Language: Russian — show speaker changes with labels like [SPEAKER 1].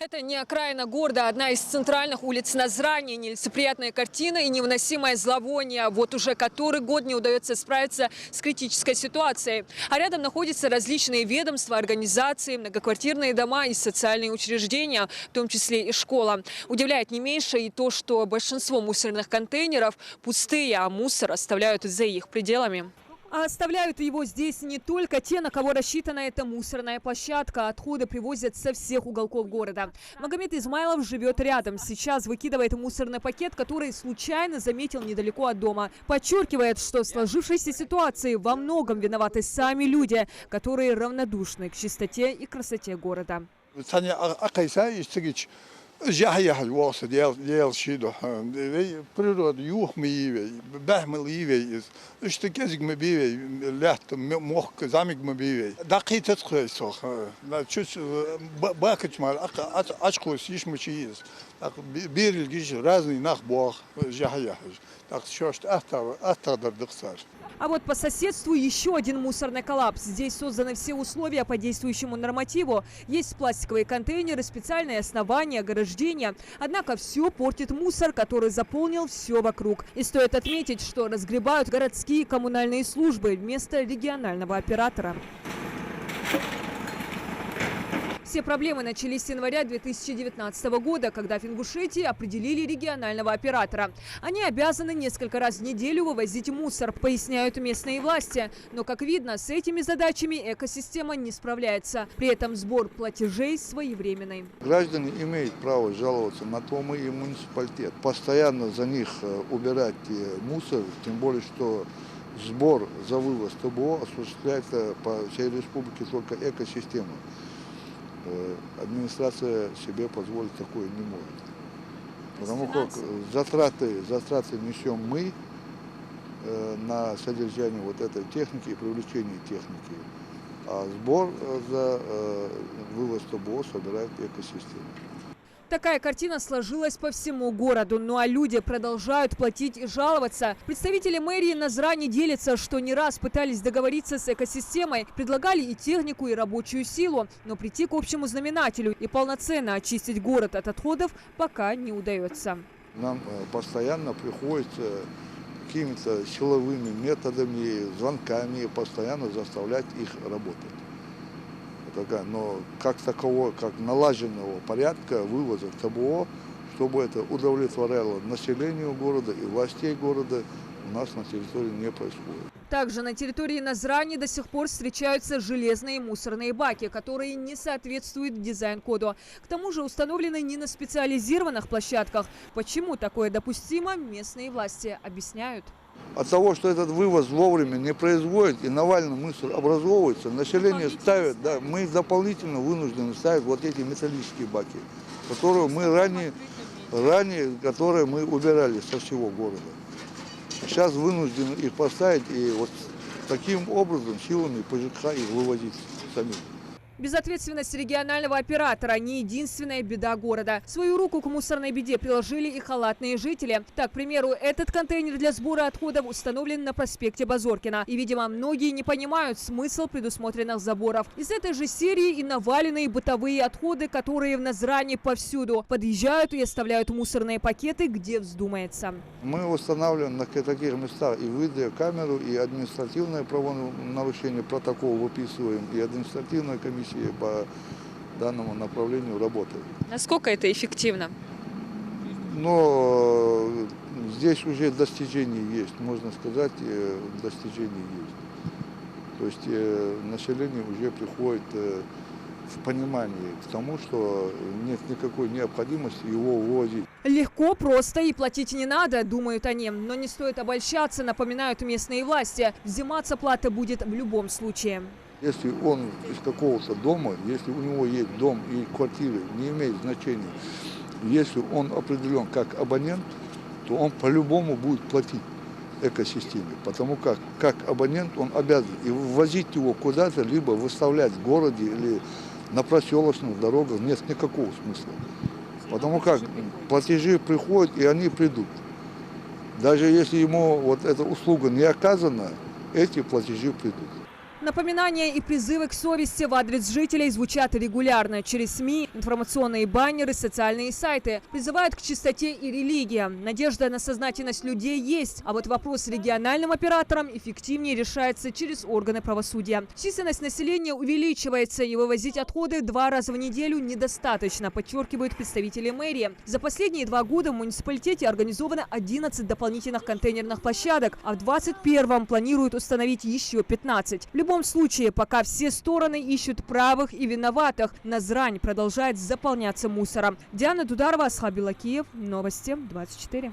[SPEAKER 1] Это не окраина города, а одна из центральных улиц Назрани. Нелицеприятная картина и невыносимое зловоние. Вот уже который год не удается справиться с критической ситуацией. А рядом находятся различные ведомства, организации, многоквартирные дома и социальные учреждения, в том числе и школа. Удивляет не меньше и то, что большинство мусорных контейнеров пустые, а мусор оставляют за их пределами. А оставляют его здесь не только те, на кого рассчитана эта мусорная площадка. Отходы привозят со всех уголков города. Магомед Измайлов живет рядом. Сейчас выкидывает мусорный пакет, который случайно заметил недалеко от дома. Подчеркивает, что в сложившейся ситуации во многом виноваты сами люди, которые равнодушны к чистоте и красоте города.
[SPEAKER 2] جاهي الواصل يال شيدو برود يوح ميوي بحمل يوي اشتكازك مبيوي لحت مخ زامك مبيوي دقيقة تخيصخ لا تشوف باكت مال أشخاص يش مشيز بير الجيش رازني نخبوخ جاهي так шошт автор доксар.
[SPEAKER 1] А вот по соседству еще один мусорный коллапс. Здесь созданы все условия по действующему нормативу. Есть пластиковые контейнеры, специальные основания, ограждения. Однако все портит мусор, который заполнил все вокруг. И стоит отметить, что разгребают городские коммунальные службы вместо регионального оператора. Все проблемы начались с января 2019 года, когда в Ингушетии определили регионального оператора. Они обязаны несколько раз в неделю вывозить мусор, поясняют местные власти. Но, как видно, с этими задачами экосистема не справляется. При этом сбор платежей своевременный.
[SPEAKER 3] Граждане имеют право жаловаться на то, мы и муниципалитет. Постоянно за них убирать мусор, тем более, что сбор за вывоз ТБО осуществляется по всей республике только экосистема. Администрация себе позволить такое не может. Потому как затраты несем мы на содержание вот этой техники и привлечение техники. А сбор за вывоз ТБО собирает экосистема.
[SPEAKER 1] Такая картина сложилась по всему городу. Ну а люди продолжают платить и жаловаться. Представители мэрии Назрани делятся, что не раз пытались договориться с экосистемой, предлагали и технику, и рабочую силу. Но прийти к общему знаменателю и полноценно очистить город от отходов пока не удается.
[SPEAKER 3] Нам постоянно приходится какими-то силовыми методами, звонками постоянно заставлять их работать. Но как такового, как налаженного порядка вывоза ТБО, чтобы это удовлетворяло населению города и властей города, у нас на территории не происходит.
[SPEAKER 1] Также на территории Назрани до сих пор встречаются железные мусорные баки, которые не соответствуют дизайн-коду. К тому же установлены не на специализированных площадках. Почему такое допустимо, местные власти объясняют.
[SPEAKER 3] От того, что этот вывоз вовремя не производит и навальный мусор образовывается, население ставит, да, мы дополнительно вынуждены ставить вот эти металлические баки, которые мы которые мы убирали со всего города. Сейчас вынуждены их поставить и вот таким образом силами ПЖК их вывозить самим.
[SPEAKER 1] Безответственность регионального оператора не единственная беда города. Свою руку к мусорной беде приложили и халатные жители. Так, к примеру, этот контейнер для сбора отходов установлен на проспекте Базоркина. И, видимо, многие не понимают смысл предусмотренных заборов. Из этой же серии и наваленные бытовые отходы, которые в Назрани повсюду. Подъезжают и оставляют мусорные пакеты, где вздумается.
[SPEAKER 3] Мы устанавливаем на таких местах и видеокамеру, и административное правонарушение, протокол выписываем, и административная комиссия по данному направлению работает.
[SPEAKER 1] Насколько это эффективно?
[SPEAKER 3] Но здесь уже достижения есть, можно сказать, достижения есть. То есть население уже приходит в понимании к тому, что нет никакой необходимости его вывозить.
[SPEAKER 1] Легко, просто и платить не надо, думают они. Но не стоит обольщаться, напоминают местные власти. Взиматься плата будет в любом случае.
[SPEAKER 3] Если он из какого-то дома, если у него есть дом и квартиры, не имеет значения. Если он определен как абонент, то он по-любому будет платить экосистеме. Потому как абонент он обязан и ввозить его куда-то, либо выставлять в городе или на проселочных дорогах нет никакого смысла. Потому как платежи приходят и они придут. Даже если ему вот эта услуга не оказана, эти платежи придут.
[SPEAKER 1] Напоминания и призывы к совести в адрес жителей звучат регулярно через СМИ, информационные баннеры, социальные сайты. Призывают к чистоте и религии. Надежда на сознательность людей есть, а вот вопрос с региональным оператором эффективнее решается через органы правосудия. Численность населения увеличивается, и вывозить отходы 2 раза в неделю недостаточно, подчеркивают представители мэрии. За последние 2 года в муниципалитете организовано 11 дополнительных контейнерных площадок, а в 2021-м планируют установить еще 15. В любом случае, пока все стороны ищут правых и виноватых, Назрань продолжает заполняться мусором. Диана Дударова, Асхаб Белакиев, Новости 24.